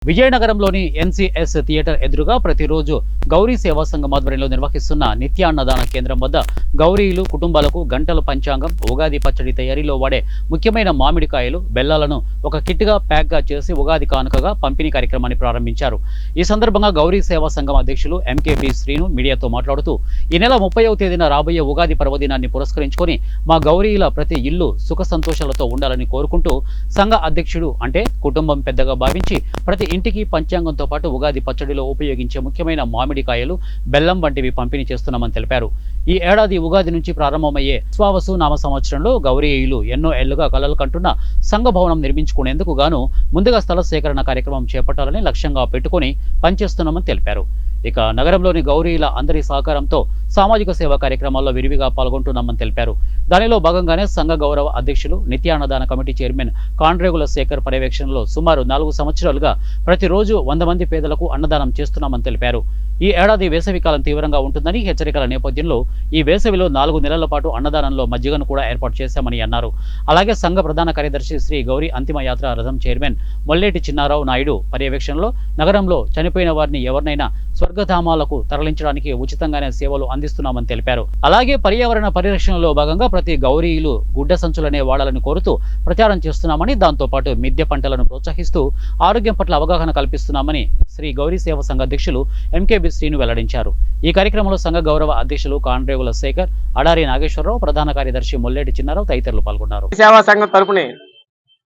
విజయనగరంలోని NCS theatre ఎదురుగా ప్రతిరోజు గౌరీ సేవా సంఘం ఆధ్వర్యంలో నిర్వహిస్తున్న నిత్యాన్నదాన కేంద్రం వద్ద గౌరీలు కుటుంబాలకు గంటల పంచాంగం, ఉగాది పచ్చడి తయారీలో వాడే ముఖ్యమైన మామిడికాయలు, బెల్లాలను ఒక కిట్గా ప్యాక్గా చేసి ఉగాది కానుకగా పంపిణీ కార్యక్రమాన్ని ప్రారంభించారు. ఈ సందర్భంగా గౌరీ సేవా సంఘం అధ్యక్షులు ఎంకేబి శ్రీను మీడియాతో మాట్లాడుతూ, ఈ నెల 30వ తేదీన రాబోయే ఉగాది పర్వదినాన్ని పురస్కరించుకొని మా గౌరీల ప్రతి ఇల్లు సుఖ సంతోషాలతో ఉండాలని కోరుకుంటూ సంఘ అధ్యక్షుడు అంటే కుటుంబం పెద్దగా భావించి ప్రతి ఇంటికి పంచాంగంతో పాటు ఉగాది పచ్చడిలో ఉపయోగించే ముఖ్యమైన మామిడికాయలు, బెల్లం వంటివి పంపిణీ చేస్తున్నామని తెలిపారు. ఈ ఏడాది ఉగాది నుంచి ప్రారంభమయ్యే స్వావసు నామ సంవత్సరంలో గౌరీయులు ఎన్నో ఏళ్లుగా కలలు కంటున్న సంఘ భవనం నిర్మించుకునేందుకు గాను ముందుగా స్థల సేకరణ కార్యక్రమం చేపట్టాలని లక్ష్యంగా పెట్టుకుని పనిచేస్తున్నామని తెలిపారు. ఇక నగరంలోని గౌరీల అందరి సహకారంతో సామాజిక సేవా కార్యక్రమాల్లో విరివిగా పాల్గొంటున్నామని తెలిపారు. దానిలో భాగంగానే సంఘ గౌరవ అధ్యక్షులు, నిత్యాన్నదాన కమిటీ చైర్మన్ కాండ్రేగుల శేఖర్ పర్యవేక్షణలో సుమారు 4 సంవత్సరాలుగా ప్రతిరోజు 100 మంది పేదలకు అన్నదానం చేస్తున్నామని తెలిపారు. ఈ ఏడాది వేసవికాలం తీవ్రంగా ఉంటుందని హెచ్చరికల నేపథ్యంలో ఈ వేసవిలో 4 నెలల పాటు అన్నదానంలో మజ్జిగను కూడా ఏర్పాటు చేశామని అన్నారు. అలాగే సంఘ ప్రధాన కార్యదర్శి శ్రీ గౌరీ అంతిమ యాత్ర రథం చైర్మన్ మొల్లేటి చిన్నారావు నాయుడు పర్యవేక్షణలో నగరంలో చనిపోయిన వారిని ఎవరినైనా స్వర్గధామాలకు తరలించడానికి ఉచితంగానే సేవలు అందిస్తున్నామని తెలిపారు. అలాగే పర్యావరణ పరిరక్షణలో భాగంగా ప్రతి గౌరీలు గుడ్డ సంచులనే వాడాలని కోరుతూ ప్రచారం చేస్తున్నామని, దాంతో పాటు మిద్దె పంటలను ప్రోత్సహిస్తూ ఆరోగ్యం పట్ల అవగాహన కల్పిస్తున్నామని శ్రీ గౌరీ సేవ సంఘ అధ్యక్షులు ఎంకేబి శ్రీను వెల్లడించారు. ఈ కార్యక్రమంలో సంఘ గౌరవ అధ్యక్షులు కాండ్రేగుల శేఖర్, అడారి నాగేశ్వరరావు, ప్రధాన కార్యదర్శి మొల్లేటి చిన్నారావు తదితరులు పాల్గొన్నారు. సేవా సంఘం తరపున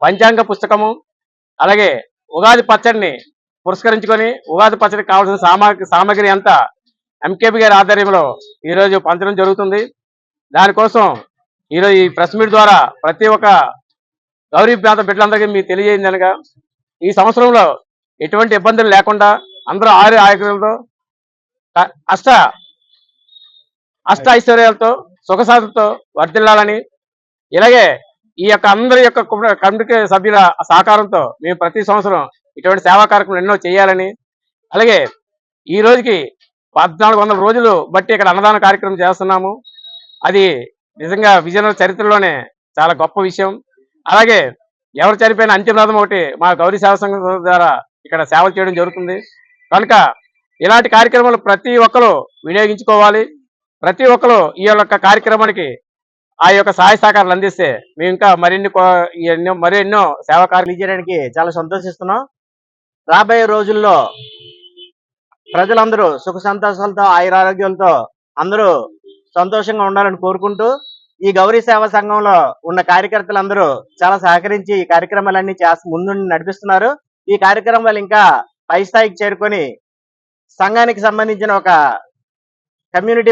పంచాంగ పుస్తకము, అలాగే ఉగాది పచ్చడిని పురస్కరించుకొని ఉగాది పచ్చడికి కావాల్సిన సామాగ్రి అంతా ఎంకేబి గారి ఆధ్వర్యంలో ఈరోజు పంచడం జరుగుతుంది. దానికోసం ఈరోజు ఈ ప్రెస్ మీట్ ద్వారా ప్రతి ఒక్క గౌరీ పేద బిడ్డలందరికీ మీకు తెలియజేయండి అనగా, ఈ సంవత్సరంలో ఎటువంటి ఇబ్బందులు లేకుండా అందరూ ఆరోగ్యాలతో అష్ట ఐశ్వర్యాలతో సుఖశాంతితో వర్ధిల్లాలని, ఇలాగే ఈ యొక్క అందరి యొక్క కమిటీ సభ్యుల సహకారంతో మేము ప్రతి సంవత్సరం ఇటువంటి సేవా కార్యక్రమం ఎన్నో చేయాలని, అలాగే ఈ రోజుకి 1400 రోజులు బట్టి ఇక్కడ అన్నదాన కార్యక్రమం చేస్తున్నాము. అది నిజంగా విజయనగర చరిత్రలోనే చాలా గొప్ప విషయం. అలాగే ఎవరు చనిపోయిన అంతిమనాదం ఒకటి మా గౌరీ సేవా సంఘం ద్వారా ఇక్కడ సేవలు చేయడం జరుగుతుంది. కనుక ఇలాంటి కార్యక్రమాలు ప్రతి ఒక్కరు వినియోగించుకోవాలి. ప్రతి ఒక్కరు ఈ యొక్క కార్యక్రమానికి ఆ యొక్క సహాయ సహకారాలు అందిస్తే మేము ఇంకా మరెన్నో సేవా కార్యక్రమాలు చేయడానికి చాలా సంతోషిస్తున్నాం. రాబోయే రోజుల్లో ప్రజలందరూ సుఖ సంతోషాలతో ఆయురారోగ్యాలతో అందరూ సంతోషంగా ఉండాలని కోరుకుంటూ, ఈ గౌరీ సేవా సంఘంలో ఉన్న కార్యకర్తలందరూ చాలా సహకరించి ఈ కార్యక్రమాలన్నీ ముందు నడిపిస్తున్నారు. ఈ కార్యక్రమాలు ఇంకా పై స్థాయికి చేరుకొని సంఘానికి సంబంధించిన ఒక కమ్యూనిటీ